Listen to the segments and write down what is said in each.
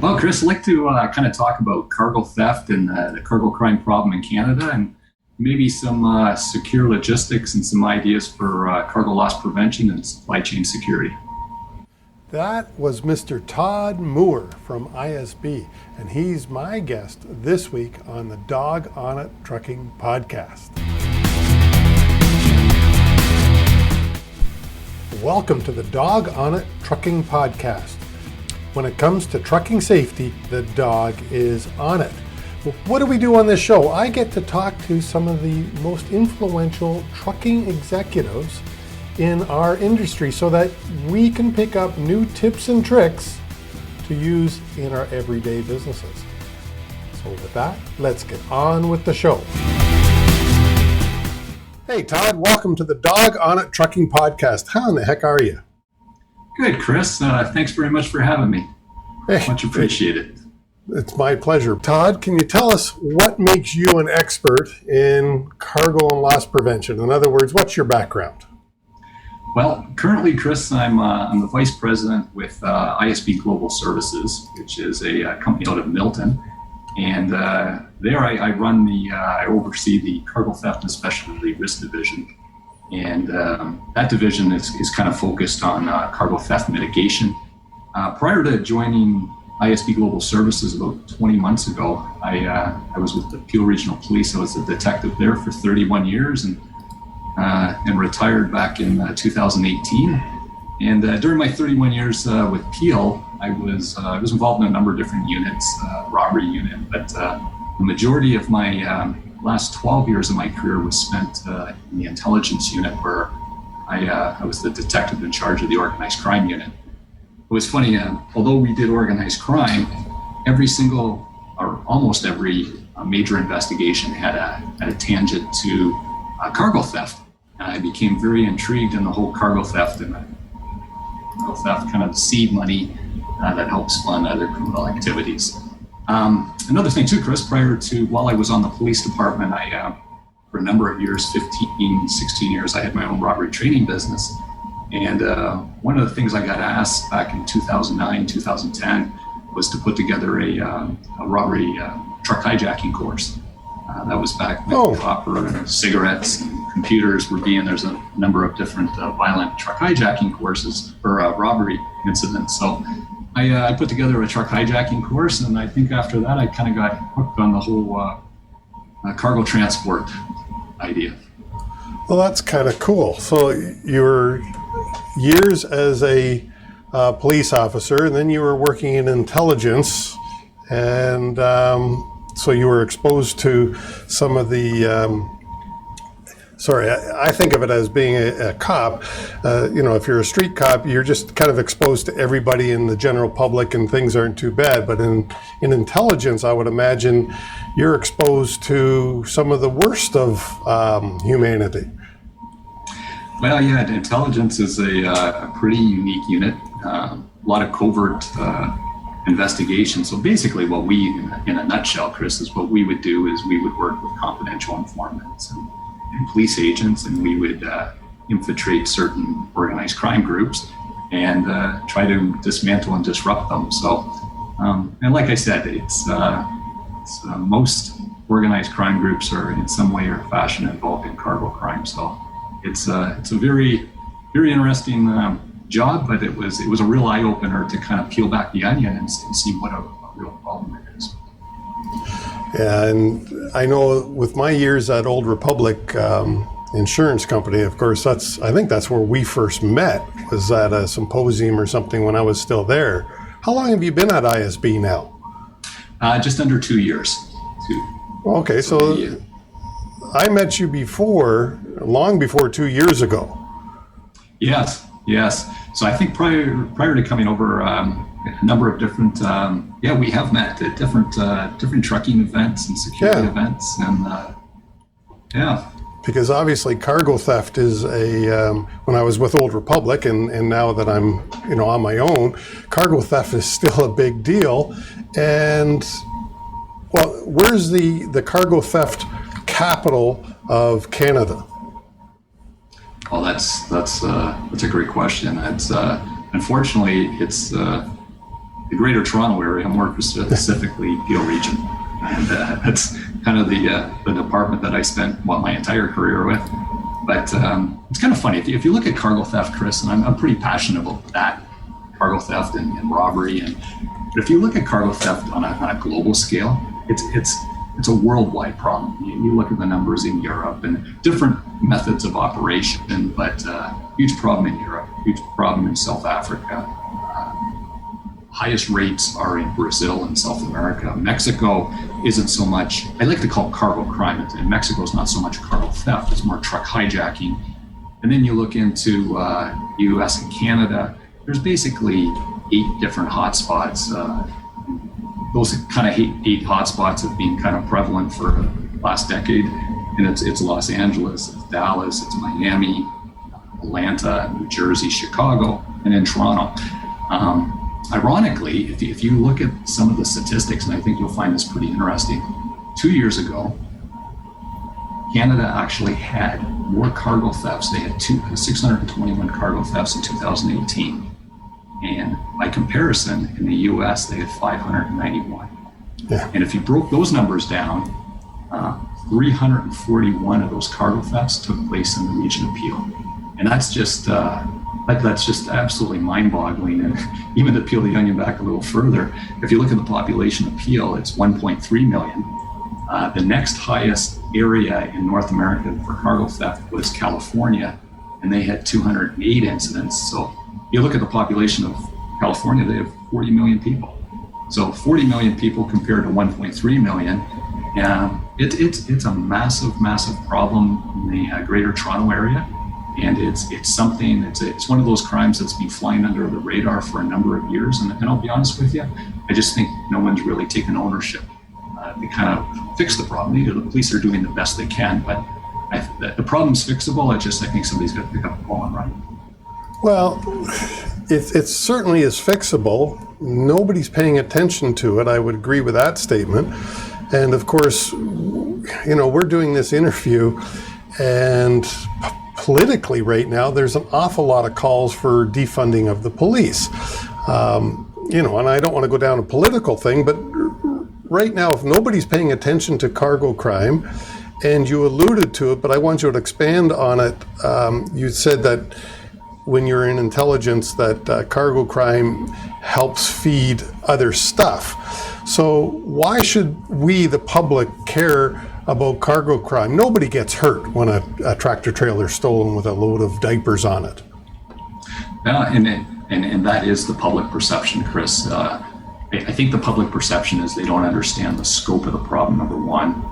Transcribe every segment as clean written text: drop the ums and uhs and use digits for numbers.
Well, Chris, I'd like to kind of talk about cargo theft and the cargo crime problem in Canada, and maybe some secure logistics and some ideas for cargo loss prevention and supply chain security. That was Mr. Todd Moore from ISB, and he's my guest this week on the Dog on It Trucking Podcast. Welcome to the Dog on It Trucking Podcast. When it comes to trucking safety, the dog is on it. Well, what do we do on this show? I get to talk to some of the most influential trucking executives in our industry so that we can pick up new tips and tricks to use in our everyday businesses. So with that, let's get on with the show. Hey Todd, welcome to the Dog on It Trucking Podcast. How in the heck are you? Good, Chris. Thanks very much for having me. Hey, much appreciated. It's my pleasure. Todd, can you tell us what makes you an expert in cargo and loss prevention? In other words, what's your background? Well, currently, Chris, I'm the vice president with ISB Global Services, which is a company out of Milton. And there I run I oversee the cargo theft and specialty risk division. And that division is kind of focused on cargo theft mitigation. Prior to joining ISB Global Services about 20 months ago, I was with the Peel Regional Police. I was a detective there for 31 years and retired back in 2018. And during my 31 years with Peel, I was involved in a number of different units, robbery unit, but the majority of my last 12 years of my career was spent in the intelligence unit, where I was the detective in charge of the organized crime unit. It was funny, although we did organized crime, every single, or almost every major investigation had a tangent to cargo theft. I became very intrigued in the whole cargo theft and cargo theft, kind of seed money that helps fund other criminal activities. Another thing too, Chris, while I was on the police department, for a number of years, 15, 16 years, I had my own robbery training business. And one of the things I got asked back in 2009, 2010 was to put together a robbery truck hijacking course. That was back when copper and cigarettes and computers there's a number of different violent truck hijacking courses or robbery incidents. So I put together a truck hijacking course, and I think after that I kind of got hooked on the whole cargo transport idea. Well, that's kind of cool. So you were years as a police officer, and then you were working in intelligence, and so you were exposed to some of the I think of it as being a cop. If you're a street cop, you're just kind of exposed to everybody in the general public and things aren't too bad. But in intelligence, I would imagine you're exposed to some of the worst of humanity. Well, yeah, intelligence is a pretty unique unit. A lot of covert investigation. So basically what we, in a nutshell, Chris, is what we would do is we would work with confidential informants and police agents, and we would infiltrate certain organized crime groups and try to dismantle and disrupt them. So, and like I said, it's most organized crime groups are in some way or fashion involved in cargo crime. So it's a very, very interesting job, but it was a real eye opener to kind of peel back the onion and see what a real problem it is. Yeah, and I know with my years at Old Republic Insurance Company, of course, I think that's where we first met, was at a symposium or something when I was still there. How long have you been at ISB now? Just under 2 years. Okay, so I met you long before 2 years ago. Yes. So I think prior to coming over, a number of different, we have met at different trucking events and security events, and Because obviously cargo theft is when I was with Old Republic and now that I'm, on my own, cargo theft is still a big deal. And well, where's the cargo theft capital of Canada? Well, that's a great question. It's unfortunately the Greater Toronto Area, more specifically Peel Region, and that's kind of the department that I spent my entire career with. But it's kind of funny if you look at cargo theft, Chris, and I'm pretty passionate about that, cargo theft and robbery. But if you look at cargo theft on a global scale, it's a worldwide problem. You look at the numbers in Europe and different methods of operation, but huge problem in Europe, huge problem in South Africa. Highest rates are in Brazil and South America. Mexico isn't so much, I like to call it cargo crime. In Mexico is not so much cargo theft, it's more truck hijacking. And then you look into US and Canada, there's basically 8 different hotspots. Those kind of 8 hotspots have been kind of prevalent for the last decade. And it's Los Angeles, it's Dallas, it's Miami, Atlanta, New Jersey, Chicago, and then Toronto. Ironically, if you look at some of the statistics, and I think you'll find this pretty interesting, 2 years ago, Canada actually had more cargo thefts. They had 621 cargo thefts in 2018. And by comparison, in the US, they had 591. Yeah. And if you broke those numbers down, 341 of those cargo thefts took place in the region of Peel. And that's just absolutely mind-boggling. And even to peel the onion back a little further, if you look at the population of Peel, it's 1.3 million. The next highest area in North America for cargo theft was California, and they had 208 incidents. So you look at the population of California, they have 40 million people. So 40 million people compared to 1.3 million. It's a massive, massive problem in the Greater Toronto Area. And it's one of those crimes that's been flying under the radar for a number of years. And I'll be honest with you, I just think no one's really taken ownership to kind of fix the problem. The police are doing the best they can, but the problem's fixable. I think somebody's got to pick up the ball and run. Well, it certainly is fixable. Nobody's paying attention to it. I would agree with that statement. And of course, we're doing this interview, and politically right now, there's an awful lot of calls for defunding of the police. And I don't want to go down a political thing, but right now, if nobody's paying attention to cargo crime, and you alluded to it, but I want you to expand on it. You said that when you're in intelligence, that cargo crime helps feed other stuff. So why should we, the public, care about cargo crime? Nobody gets hurt when a tractor trailer is stolen with a load of diapers on it. And that is the public perception, Chris. I think the public perception is they don't understand the scope of the problem, number one.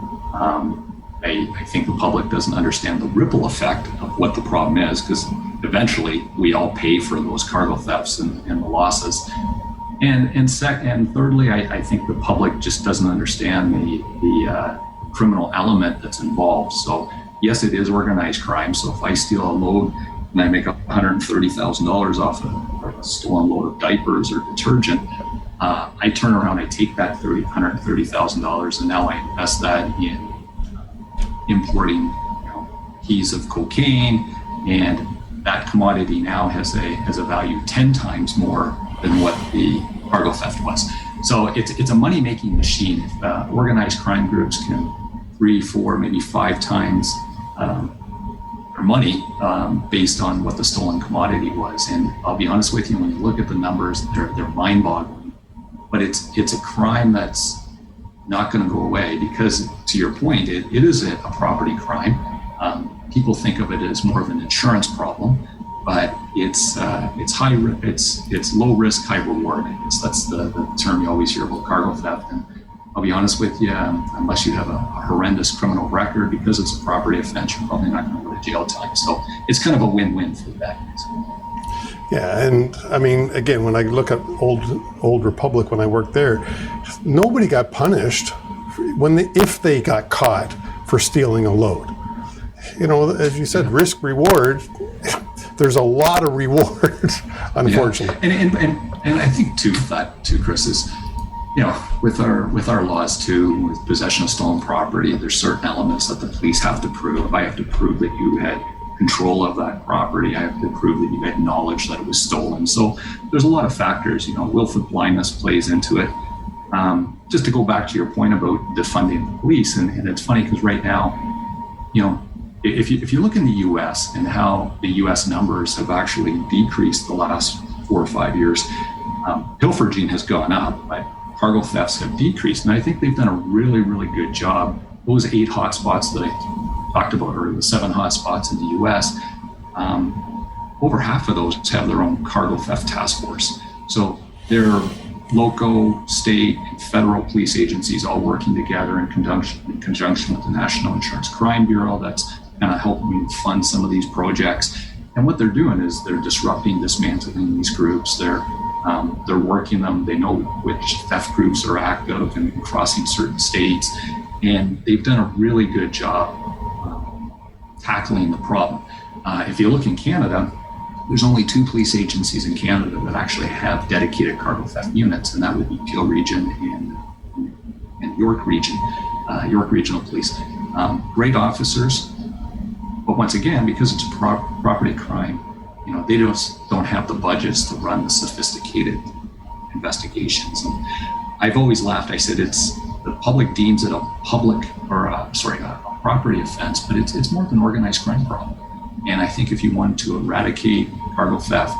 I think the public doesn't understand the ripple effect of what the problem is, because eventually we all pay for those cargo thefts and the losses. And thirdly, I think the public just doesn't understand the criminal element that's involved. So yes, it is organized crime. So if I steal a load and I make $130,000 off a stolen load of diapers or detergent, I turn around, I take that $130,000, and now I invest that in importing keys of cocaine, and that commodity now has a value 10 times more than what the cargo theft was. So it's a money-making machine. If organized crime groups can 3, 4, maybe 5 times their money based on what the stolen commodity was. And I'll be honest with you, when you look at the numbers, they're mind-boggling. But it's a crime that's not going to go away, because, to your point, it is a property crime. People think of it as more of an insurance problem, but it's low risk, high reward. That's the term you always hear about cargo theft. And I'll be honest with you, unless you have a horrendous criminal record, because it's a property offense, you're probably not going to go to jail time. So it's kind of a win-win for that. Yeah, and I mean, again, when I look at Old Republic, when I worked there, nobody got punished if they got caught for stealing a load. As you said, risk reward. There's a lot of reward, unfortunately. Yeah. And I think too, Chris, is with our laws too, with possession of stolen property, there's certain elements that the police have to prove. I have to prove that you had control of that property. I have to prove that you had knowledge that it was stolen. So there's a lot of factors. Willful blindness plays into it. Just to go back to your point about defunding the police, and it's funny because right now, if you look in the U.S. and how the U.S. numbers have actually decreased the last 4 or 5 years, pilfering has gone up, but cargo thefts have decreased. And I think they've done a really, really good job. Those 8 hotspots that I talked about, or the 7 hotspots in the U.S., over half of those have their own cargo theft task force. So they're local, state, and federal police agencies all working together in conjunction with the National Insurance Crime Bureau. That's kind of helping fund some of these projects. And what they're doing is they're disrupting, dismantling these groups. They're working them. They know which theft groups are active and crossing certain states. And they've done a really good job tackling the problem. If you look in Canada, there's only 2 police agencies in Canada that actually have dedicated cargo theft units, and that would be Peel Region and York Region, York Regional Police. Great officers, but once again, because it's property crime, they don't have the budgets to run the sophisticated investigations. And I've always laughed. I said the public deems it a property offense, but it's more of an organized crime problem. And I think if you want to eradicate cargo theft,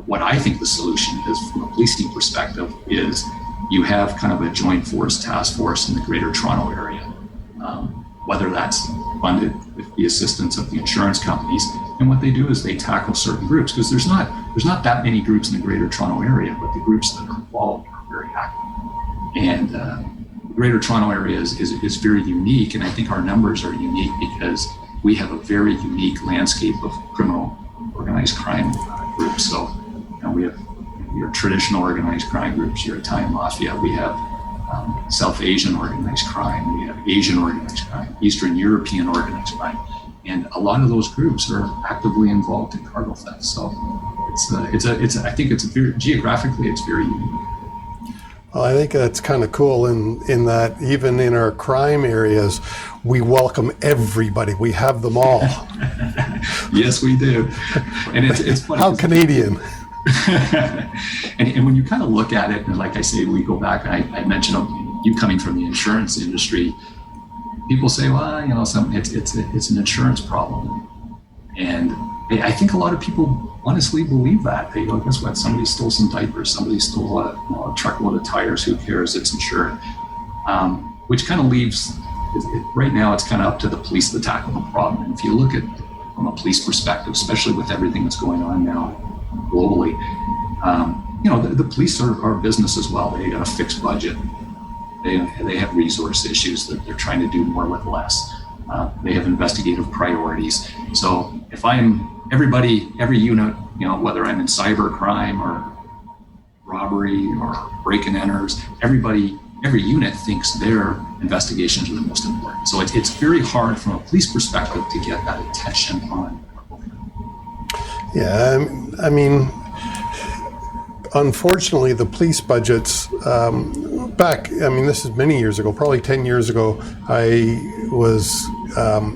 what I think the solution is from a policing perspective is you have kind of a joint force task force in the Greater Toronto area, whether that's funded with the assistance of the insurance companies. And what they do is they tackle certain groups, because there's not that many groups in the Greater Toronto area, but the groups that are involved are very active. And the Greater Toronto area is very unique, and I think our numbers are unique because we have a very unique landscape of criminal organized crime groups. So we have your traditional organized crime groups, your Italian mafia, we have South Asian organized crime, we have Asian organized crime, Eastern European organized crime, and a lot of those groups are actively involved in cargo theft. So I think geographically it's very unique. Well, I think that's kind of cool in that even in our crime areas, we welcome everybody. We have them all. Yes, we do. And it's funny. How Canadian. and when you kind of look at it, and like I say, we go back, and I mentioned you coming from the insurance industry, people say, well, it's an insurance problem. And I think a lot of people honestly believe that. They go, guess what? Somebody stole some diapers. Somebody stole a truckload of tires. Who cares? It's insured. Which kind of leaves, right now, it's kind of up to the police to tackle the problem. And if you look at from a police perspective, especially with everything that's going on now globally, the police are business as well. They got a fixed budget. They have resource issues that they're trying to do more with less. They have investigative priorities. So if every unit, whether I'm in cyber crime or robbery or break and enters, every unit thinks their investigations are the most important. So it's very hard from a police perspective to get that attention on. Yeah, I mean, unfortunately, the police budgets this is many years ago, probably 10 years ago, I was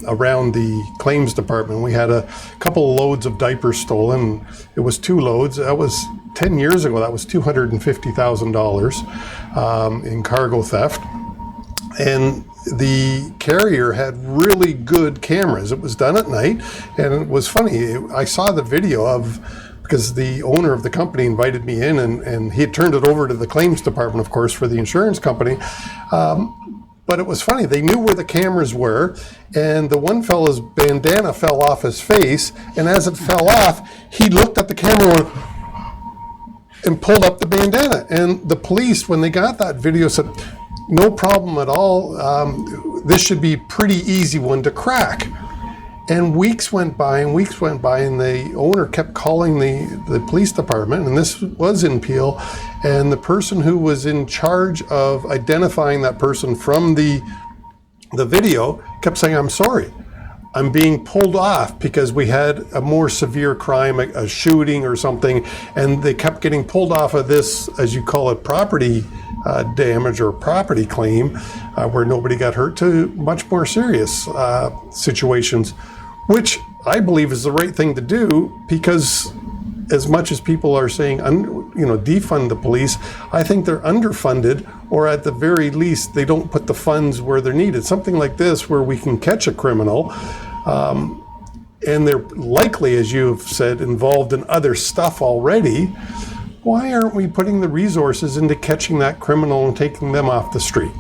around the claims department. We had a couple of loads of diapers stolen. It was 2 loads. That was 10 years ago. That was $250,000 in cargo theft. And the carrier had really good cameras. It was done at night, and it was funny. I saw the video because the owner of the company invited me in, and he had turned it over to the claims department, of course, for the insurance company. But it was funny. They knew where the cameras were, and the one fella's bandana fell off his face, and as it fell off, he looked at the camera and pulled up the bandana. And the police, when they got that video, said, no problem at all. This should be a pretty easy one to crack. And weeks went by, and the owner kept calling the police department, and this was in Peel, and the person who was in charge of identifying that person from the video kept saying, I'm sorry, I'm being pulled off because we had a more severe crime, a shooting or something, and they kept getting pulled off of this, as you call it, property damage or property claim, where nobody got hurt, to much more serious situations. Which I believe is the right thing to do, because as much as people are saying, defund the police, I think they're underfunded, or at the very least, they don't put the funds where they're needed. Something like this, where we can catch a criminal, and they're likely, as you've said, involved in other stuff already. Why aren't we putting the resources into catching that criminal and taking them off the street?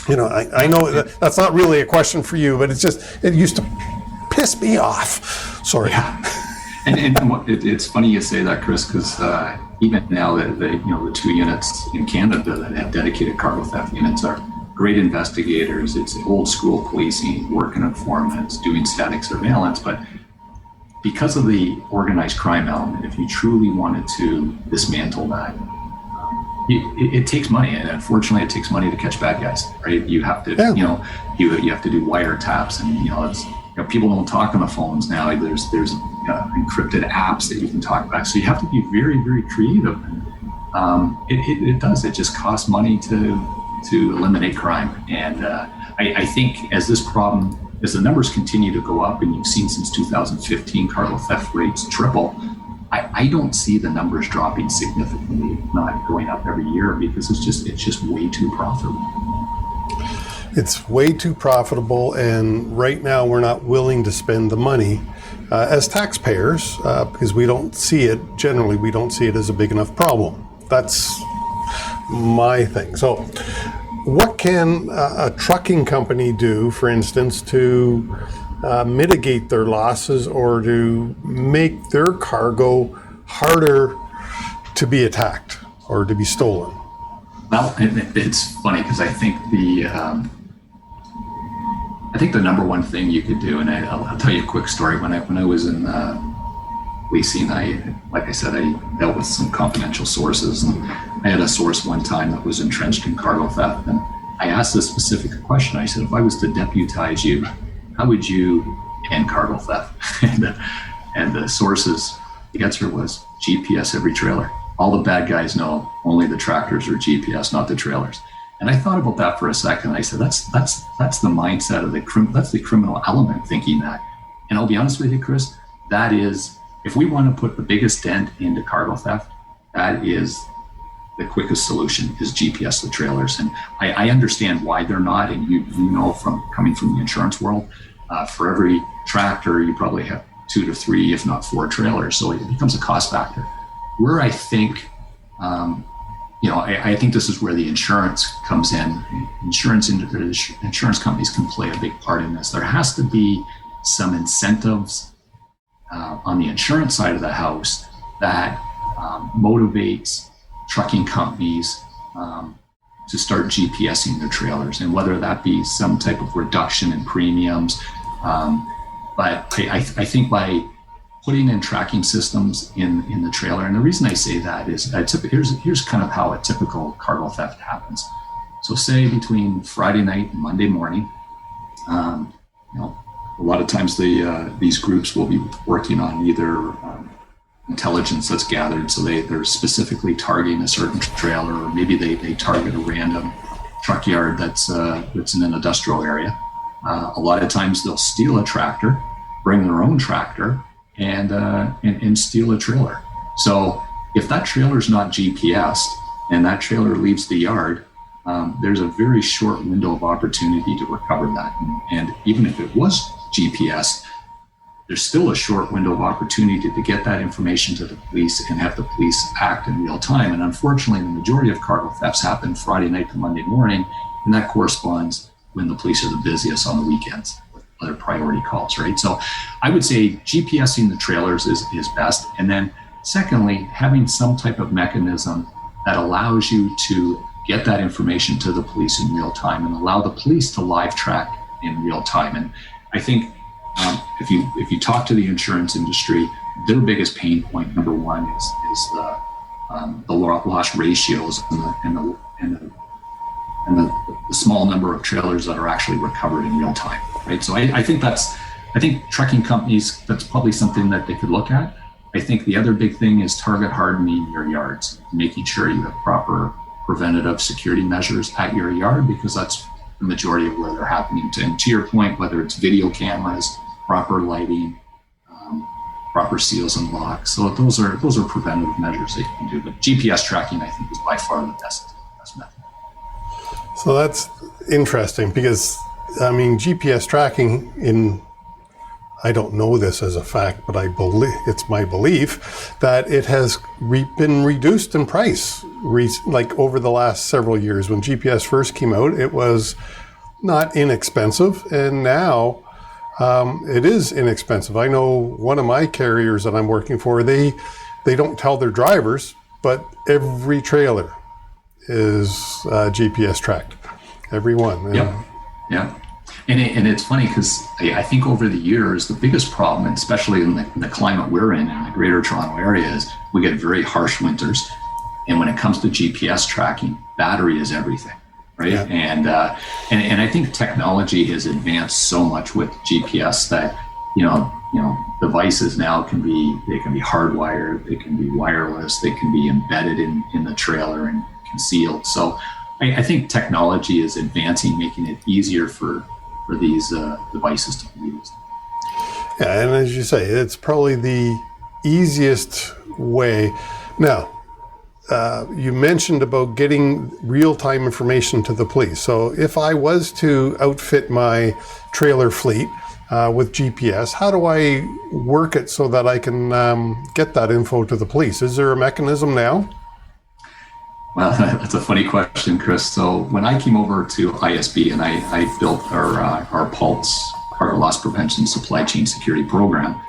I know that's not really a question for you, but it used to piss me off. Sorry. Yeah. And it's funny you say that, Chris, because even now the 2 units in Canada that have dedicated cargo theft units are great investigators. It's old school policing, working informants, doing static surveillance. But because of the organized crime element, if you truly wanted to dismantle that, it takes money, and unfortunately, it takes money to catch bad guys. Right? You have to, you have to do wiretaps, and people don't talk on the phones now. There's encrypted apps that you can talk about. So you have to be very, very creative. It does. It just costs money to eliminate crime. And I think as the numbers continue to go up, and you've seen since 2015 cargo theft rates triple, I don't see the numbers dropping significantly, not going up every year, because it's just way too profitable. It's way too profitable, and right now we're not willing to spend the money as taxpayers because we don't see it as a big enough problem. That's my thing. So what can a trucking company do, for instance, to mitigate their losses or to make their cargo harder to be attacked or to be stolen? Well, it's funny because I think the number one thing you could do, and I'll tell you a quick story. When I was in leasing, like I said, I dealt with some confidential sources, and I had a source one time that was entrenched in cargo theft, and I asked this specific question. I said, if I was to deputize you, how would you end cargo theft? and the source's answer was GPS every trailer. All the bad guys know only the tractors are GPS, not the trailers. And I thought about that for a second. I said, that's the mindset of that's the criminal element thinking that. And I'll be honest with you, Chris, that is, if we want to put the biggest dent into cargo theft, that is the quickest solution, is GPS the trailers. And I understand why they're not. And you know, from coming from the insurance world, for every tractor, you probably have 2 to 3, if not 4 trailers. So it becomes a cost factor. Where I think, I think this is where the insurance comes in. Insurance companies can play a big part in this. There has to be some incentives on the insurance side of the house that motivates trucking companies to start GPSing their trailers, and whether that be some type of reduction in premiums. But I think by putting in tracking systems in the trailer, and the reason I say that is here's kind of how a typical cargo theft happens. So say between Friday night and Monday morning, a lot of times these groups will be working on either intelligence that's gathered, so they're specifically targeting a certain trailer, or maybe they target a random truck yard that's in an industrial area. A lot of times they'll steal a tractor, bring their own tractor, and steal a trailer. So if that trailer's not GPSed and that trailer leaves the yard, there's a very short window of opportunity to recover that. And even if it was GPS, there's still a short window of opportunity to get that information to the police and have the police act in real time. And unfortunately, the majority of cargo thefts happen Friday night to Monday morning, and that corresponds when the police are the busiest on the weekends with other priority calls, right? So I would say GPSing the trailers is best. And then secondly, having some type of mechanism that allows you to get that information to the police in real time and allow the police to live track in real time. And I think if you talk to the insurance industry, their biggest pain point, number one, is the loss ratios and the small number of trailers that are actually recovered in real time, right? So I think trucking companies, that's probably something that they could look at. I think the other big thing is target hardening your yards, making sure you have proper preventative security measures at your yard, because that's the majority of where they're happening. And to your point, whether it's video cameras, proper lighting, proper seals and locks. So those are preventative measures that you can do. But GPS tracking, I think, is by far the best method. So that's interesting because, I mean, GPS tracking I don't know this as a fact, but I believe it's my belief that it has been reduced in price. Like over the last several years, when GPS first came out, it was not inexpensive, and now it is inexpensive. I know one of my carriers that I'm working for, they don't tell their drivers, but every trailer is GPS tracked, every one. Yeah. And it's funny because I think over the years, the biggest problem, and especially in the climate we're in the Greater Toronto area, is we get very harsh winters. And when it comes to GPS tracking, battery is everything, right? Yeah. And I think technology has advanced so much with GPS that, devices now can be hardwired, they can be wireless, they can be embedded in the trailer and concealed. So I think technology is advancing, making it easier for these devices to be used. Yeah, and as you say, it's probably the easiest way. Now, you mentioned about getting real-time information to the police. So if I was to outfit my trailer fleet with GPS, how do I work it so that I can get that info to the police? Is there a mechanism now? Well, that's a funny question, Chris. So when I came over to ISB and I built our Pulse cargo loss prevention supply chain security program,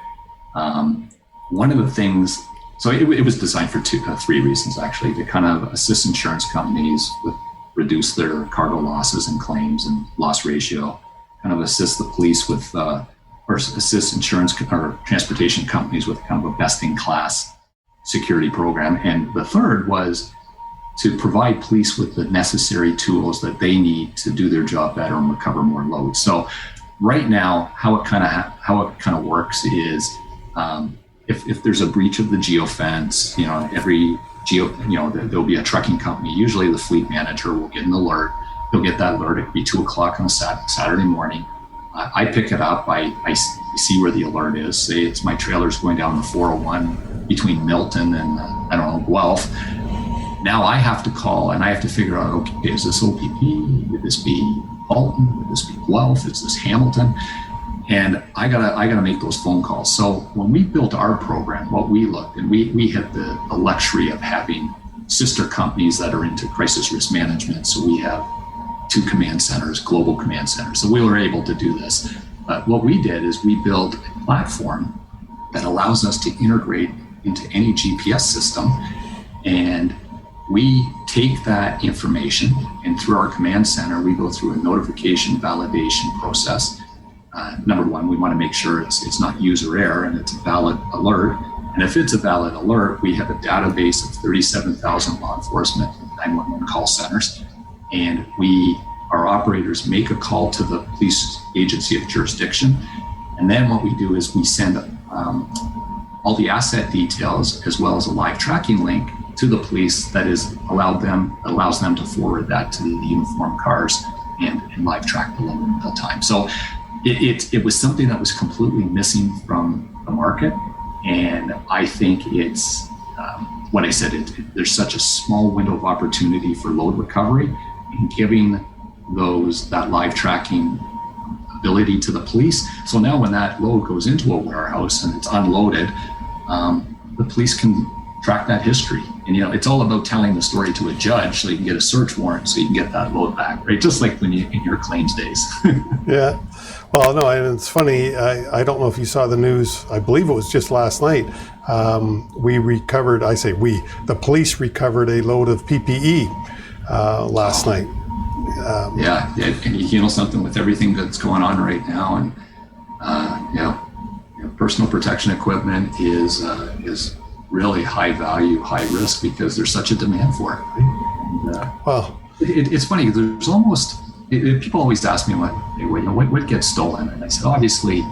one of the things, so it was designed for three reasons actually, to kind of assist insurance companies with reduce their cargo losses and claims and loss ratio, kind of assist the police with, or assist insurance or transportation companies with kind of a best-in-class security program. And the third was to provide police with the necessary tools that they need to do their job better and recover more load. So right now, how it kind of works is if there's a breach of the geofence, there'll be a trucking company. Usually the fleet manager will get an alert. They'll get that alert. It'll be 2:00 on a Saturday morning. I pick it up. I see where the alert is. Say it's my trailer's going down the 401 between Milton and Guelph. Now I have to call and I have to figure out, okay, is this OPP? Would this be Alton? Would this be Guelph? Is this Hamilton? And I gotta make those phone calls. So when we built our program, what we looked, and we had the luxury of having sister companies that are into crisis risk management. So we have 2 command centers, global command centers. So we were able to do this. But what we did is we built a platform that allows us to integrate into any GPS system, and we take that information, and through our command center, we go through a notification validation process. Number one, we want to make sure it's not user error and it's a valid alert. And if it's a valid alert, we have a database of 37,000 law enforcement 911 call centers. And our operators make a call to the police agency of jurisdiction. And then what we do is we send all the asset details as well as a live tracking link to the police that allows them to forward that to the uniformed cars and live track the load in real time. So it was something that was completely missing from the market. And I think it's what I said, there's such a small window of opportunity for load recovery, and giving that live tracking ability to the police. So now when that load goes into a warehouse and it's unloaded, the police can track that history. And it's all about telling the story to a judge so you can get a search warrant so you can get that load back, right? Just like when in your claims days. Yeah. Well, no, and it's funny, I don't know if you saw the news, I believe it was just last night. The police recovered a load of PPE last night. Yeah, and something with everything that's going on right now, and personal protection equipment is really high value, high risk because there's such a demand for it. Right? And, it's funny. There's almost people always ask me what gets stolen, and I said obviously,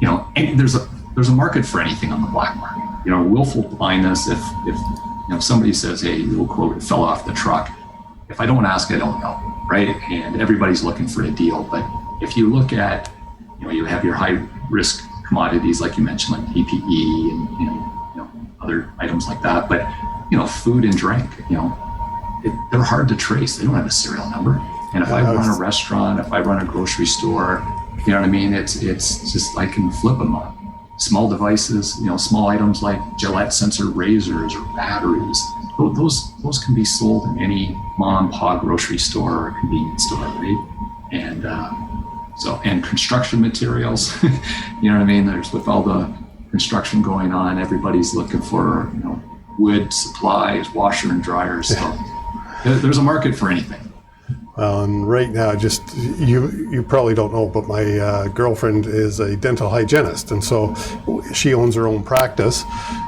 there's a market for anything on the black market. Willful blindness. If somebody says, hey, quote, it fell off the truck. If I don't ask, I don't know, right? And everybody's looking for a deal. But if you look at, you have your high risk commodities like you mentioned, like PPE and other items like that. But food and drink, they're hard to trace. They don't have a serial number. And if I run a restaurant, if I run a grocery store, you know what I mean? It's just, I can flip them up. Small devices, small items like Gillette sensor razors or batteries. Those can be sold in any mom and pop grocery store or convenience store, right? And and construction materials, you know what I mean? There's, with all the construction going on, everybody's looking for wood supplies, washer and dryers. So there's a market for anything. Well, and right now, just you probably don't know, but my girlfriend is a dental hygienist, and so she owns her own practice,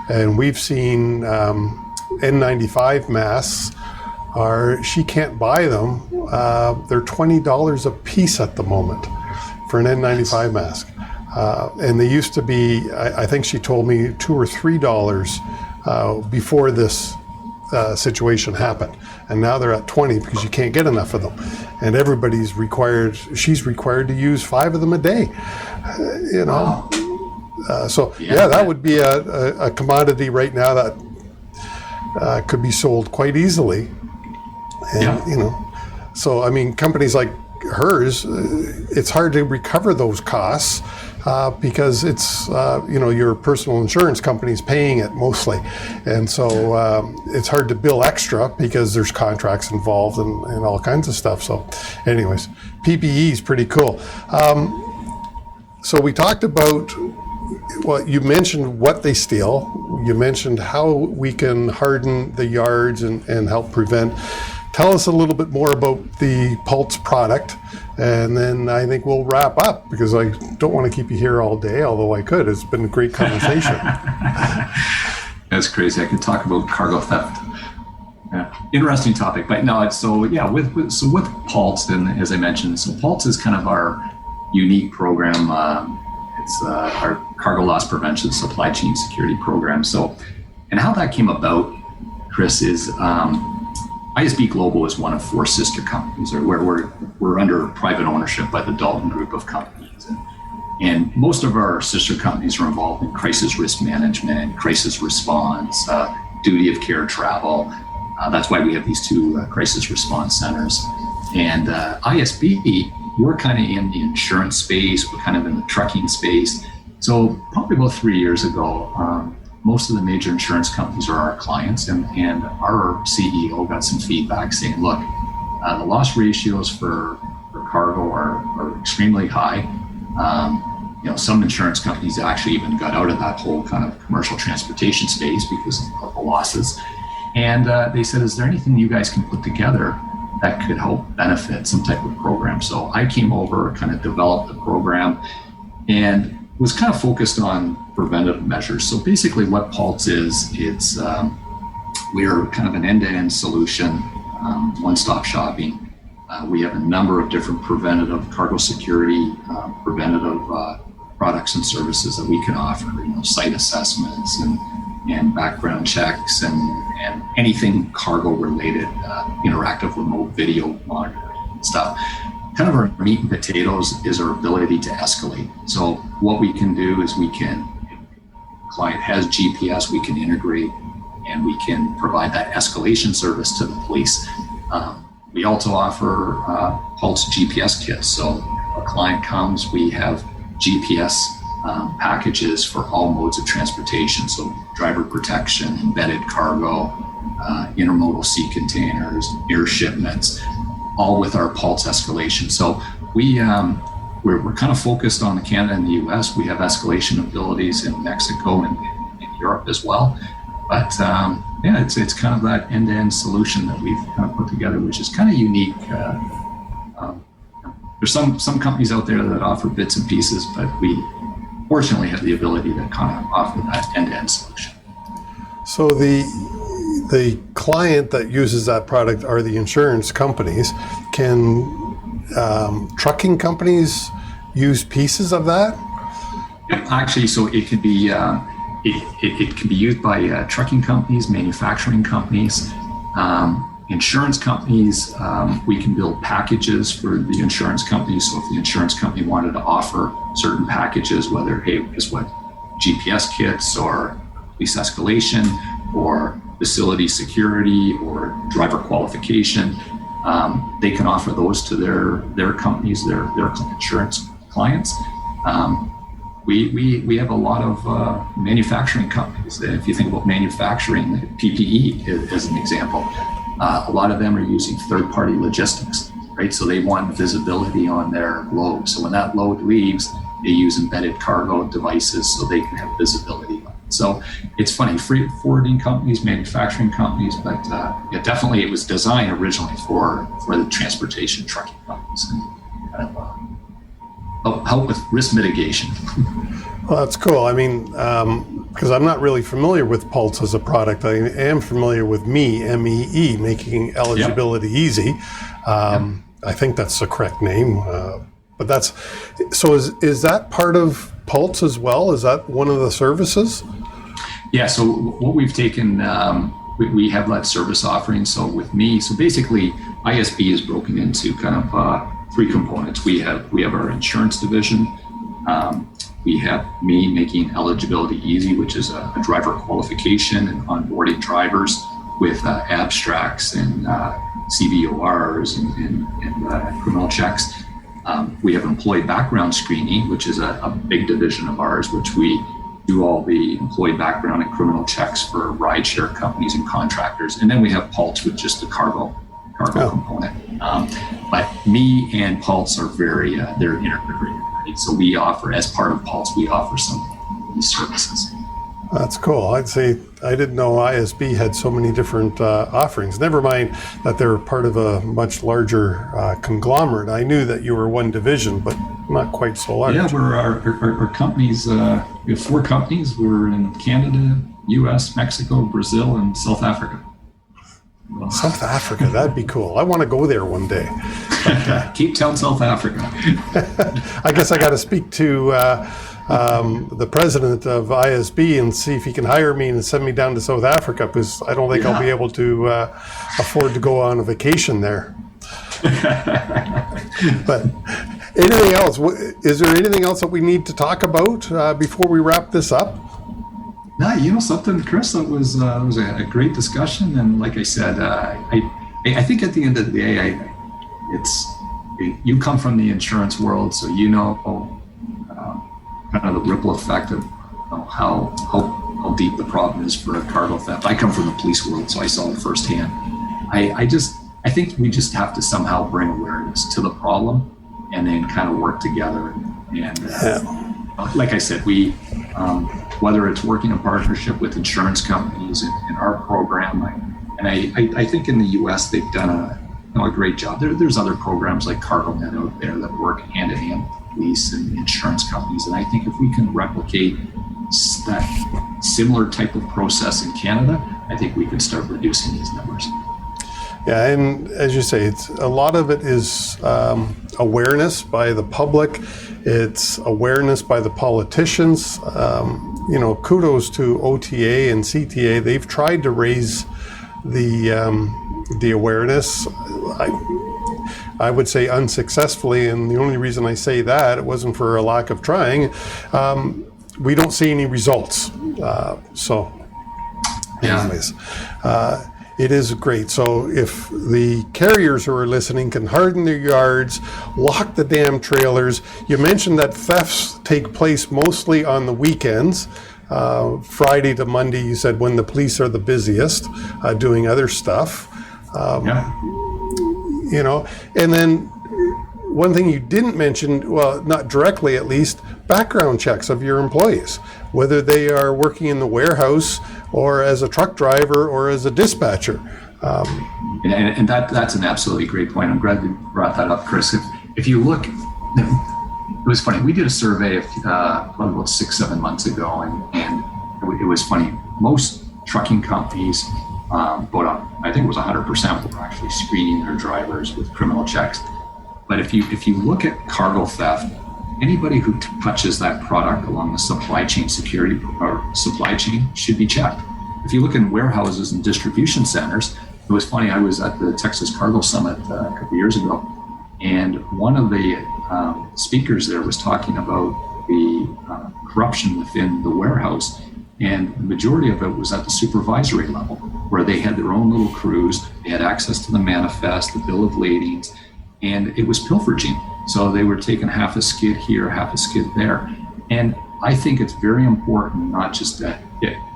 and we've seen N95 masks. She can't buy them. They're $20 a piece at the moment for an N95 mask, and they used to be, I think she told me, $2 or $3 before this situation happened, and now they're at 20 because you can't get enough of them, and she's required to use 5 of them a day, Wow. That would be a commodity right now that could be sold quite easily, and so I mean, companies like hers, it's hard to recover those costs because it's your personal insurance company is paying it mostly, and so it's hard to bill extra because there's contracts involved and all kinds of stuff. So anyways, PPE is pretty cool. So we talked about, well, you mentioned what they steal, you mentioned how we can harden the yards and help prevent. Tell us a little bit more about the Pulse product, and then I think we'll wrap up because I don't want to keep you here all day, although I could. It's been a great conversation. That's crazy. I could talk about cargo theft. Yeah. Interesting topic, but no, with Pulse, and as I mentioned, so Pulse is kind of our unique program. It's our cargo loss prevention supply chain security program. So, and how that came about, Chris, is ISB Global is one of 4 sister companies, or where we're under private ownership by the Dalton Group of companies, and most of our sister companies are involved in crisis risk management, crisis response, duty of care travel. That's why we have these 2 crisis response centers. And ISB, we're kind of in the insurance space, we're kind of in the trucking space. So probably about 3 years ago, most of the major insurance companies are our clients, and our CEO got some feedback saying, look, the loss ratios for cargo are extremely high. Some insurance companies actually even got out of that whole kind of commercial transportation space because of the losses. And they said, is there anything you guys can put together that could help benefit some type of program? So I came over, kind of developed the program, and was kind of focused on preventative measures. So basically what Pulse is, it's we're kind of an end-to-end solution, one-stop shopping. We have a number of different preventative cargo security, preventative products and services that we can offer, site assessments and background checks and anything cargo related, interactive remote video monitoring and stuff. Kind of our meat and potatoes is our ability to escalate. So what we can do is if the client has GPS, we can integrate and we can provide that escalation service to the police. We also offer Pulse GPS kits. So a client comes, we have GPS packages for all modes of transportation. So driver protection, embedded cargo, intermodal sea containers, air shipments, all with our Pulse escalation. So we're kind of focused on Canada and the US. We have escalation abilities in Mexico and in Europe as well. But it's kind of that end-to-end solution that we've kind of put together, which is kind of unique. There's some companies out there that offer bits and pieces, but we fortunately have the ability to kind of offer that end-to-end solution. So the client that uses that product are the insurance companies. Can trucking companies use pieces of that? Yep, actually, so it could be it can be used by trucking companies, manufacturing companies. insurance companies, we can build packages for the insurance companies. So if the insurance company wanted to offer certain packages, whether, hey, guess what, GPS kits or police escalation or facility security or driver qualification, they can offer those to their companies, their insurance clients. We have a lot of manufacturing companies. If you think about manufacturing, PPE as an example, a lot of them are using third-party logistics, right? So they want visibility on their load. So when that load leaves, they use embedded cargo devices so they can have visibility. So it's funny, freight forwarding companies, manufacturing companies, but yeah, definitely it was designed originally for the transportation trucking companies and kind of help with risk mitigation. Well, that's cool. I mean, because I'm not really familiar with Pulse as a product. I am familiar with MEE, making eligibility easy. I think that's the correct name. But that's, so is that part of Pulse as well? Is that one of the services? Yeah, so what we've taken, we have that service offering. So with me, so basically ISB is broken into kind of three components. We have our insurance division. We have me making eligibility easy, which is a driver qualification and onboarding drivers with abstracts and CVORs and criminal checks. We have employee background screening, which is a big division of ours, which we do all the employee background and criminal checks for rideshare companies and contractors. And then we have Pulse with just the cargo component. But me and Pulse are very, they're integrated. Right? So we offer, as part of Pulse, we offer some of these services. That's cool. I'd say I didn't know ISB had so many different offerings. Never mind that they're part of a much larger conglomerate. I knew that you were one division, but not quite so large. Yeah, we're our companies. We have 4 companies. We're in Canada, U.S., Mexico, Brazil, and South Africa. South Africa, that'd be cool. I want to go there one day. Cape Town, South Africa. I guess I got to speak to the president of ISB and see if he can hire me and send me down to South Africa, because I don't think I'll be able to afford to go on a vacation there. But anything else? Is there anything else that we need to talk about before we wrap this up? No, you know something, Chris, that was a great discussion, and like I said, I think at the end of the day, you come from the insurance world, so you know kind of the ripple effect of how deep the problem is for cargo theft. I come from the police world, so I saw it firsthand. I think we just have to somehow bring awareness to the problem, and then kind of work together. And like I said, we. Whether it's working in partnership with insurance companies in our program, I think in the U.S. they've done a great job. There's other programs like CargoNet out there that work hand in hand with police and insurance companies, and I think if we can replicate that similar type of process in Canada, I think we could start reducing these numbers. Yeah, and as you say, it's a lot of it is awareness by the public. It's awareness by the politicians. Kudos to OTA and CTA. They've tried to raise the awareness. I would say unsuccessfully, and the only reason I say that, it wasn't for a lack of trying. We don't see any results. Anyways. It is great. So if the carriers who are listening can harden their yards, lock the damn trailers. You mentioned that thefts take place mostly on the weekends, Friday to Monday, you said, when the police are the busiest, doing other stuff. And then one thing you didn't mention, well, not directly at least, background checks of your employees, whether they are working in the warehouse or as a truck driver or as a dispatcher. And that's an absolutely great point. I'm glad you brought that up, Chris. If you look, it was funny. We did a survey probably about 6-7 months ago, and it was funny. Most trucking companies, I think it was 100%, were actually screening their drivers with criminal checks. But if you look at cargo theft, anybody who touches that product along the supply chain security or supply chain should be checked. If you look in warehouses and distribution centers, It was funny, I was at the Texas Cargo Summit a couple years ago, and one of the speakers there was talking about the corruption within the warehouse, and the majority of it was at the supervisory level, where they had their own little crews, they had access to the manifest, the bill of ladings, and it was pilferaging. So they were taking half a skid here, half a skid there. And I think it's very important not just to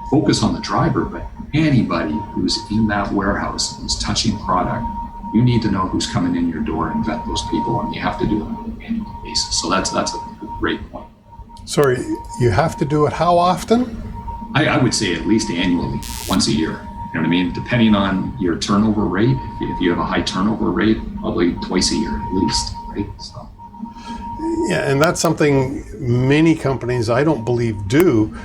focus on the driver, but anybody who's in that warehouse who's touching product, you need to know who's coming in your door and vet those people, and you have to do it on an annual basis. So that's a great point. Sorry, you have to do it how often? I would say at least annually, once a year. You know what I mean? Depending on your turnover rate, if you have a high turnover rate, probably twice a year at least, right? So. Yeah, and that's something many companies, I don't believe, do.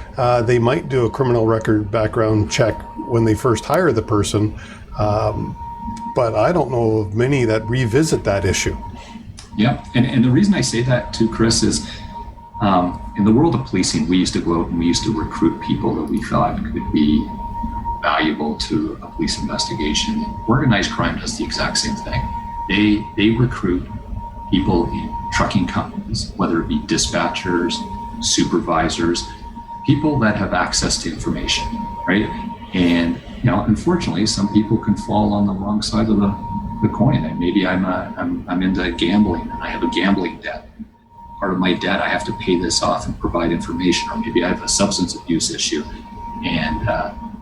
They might do a criminal record background check when they first hire the person, but I don't know of many that revisit that issue. Yeah, and the reason I say that too, Chris, is in the world of policing, we used to go out and we used to recruit people that we thought could be valuable to a police investigation. Organized crime does the exact same thing. They recruit people in trucking companies, whether it be dispatchers, supervisors, people that have access to information, right? And unfortunately, some people can fall on the wrong side of the coin. And maybe I'm into gambling and I have a gambling debt. Part of my debt, I have to pay this off and provide information, or maybe I have a substance abuse issue. And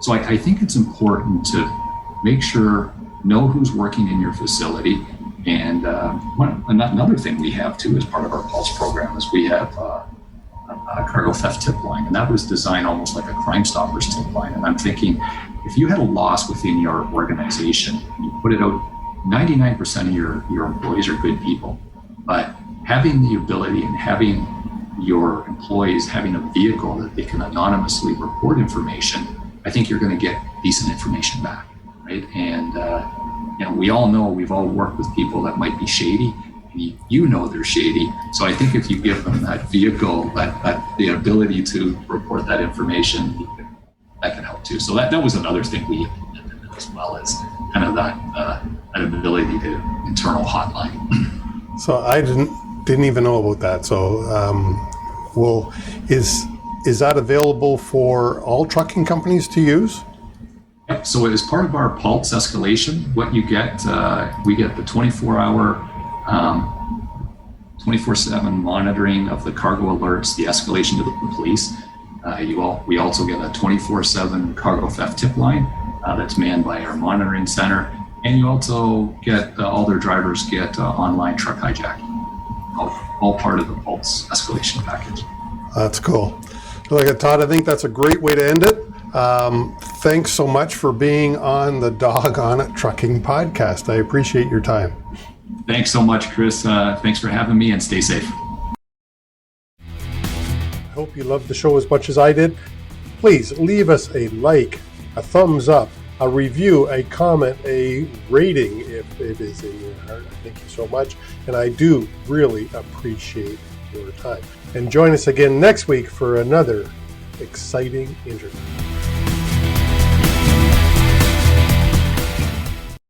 so I think it's important to make sure, know who's working in your facility. And another thing we have too as part of our Pulse program is we have a cargo theft tip line, and that was designed almost like a Crime Stoppers tip line. And I'm thinking, if you had a loss within your organization, you put it out, 99% of your employees are good people, but having the ability and having your employees having a vehicle that they can anonymously report information, I think you're going to get decent information back, right? And we all know, we've all worked with people that might be shady, and you know they're shady. So I think if you give them that vehicle, that the ability to report that information, that can help too. So that was another thing we implemented as well, as kind of that ability to internal hotline. So I didn't even know about that. So, is that available for all trucking companies to use? Yep. So as part of our Pulse escalation, what you get, we get the 24-hour, 24/7 monitoring of the cargo alerts, the escalation to the police. We also get a 24/7 cargo theft tip line that's manned by our monitoring center, and you also get all their drivers get online truck hijacking. All part of the Pulse escalation package. That's cool. Look, Todd, I think that's a great way to end it. Thanks so much for being on the Dog on It Trucking podcast. I appreciate your time. Thanks so much, Chris. Thanks for having me, and stay safe. I hope you loved the show as much as I did. Please leave us a like, a thumbs up, a review, a comment, a rating if it is in your heart. Thank you so much. And I do really appreciate your time. And join us again next week for another exciting interview.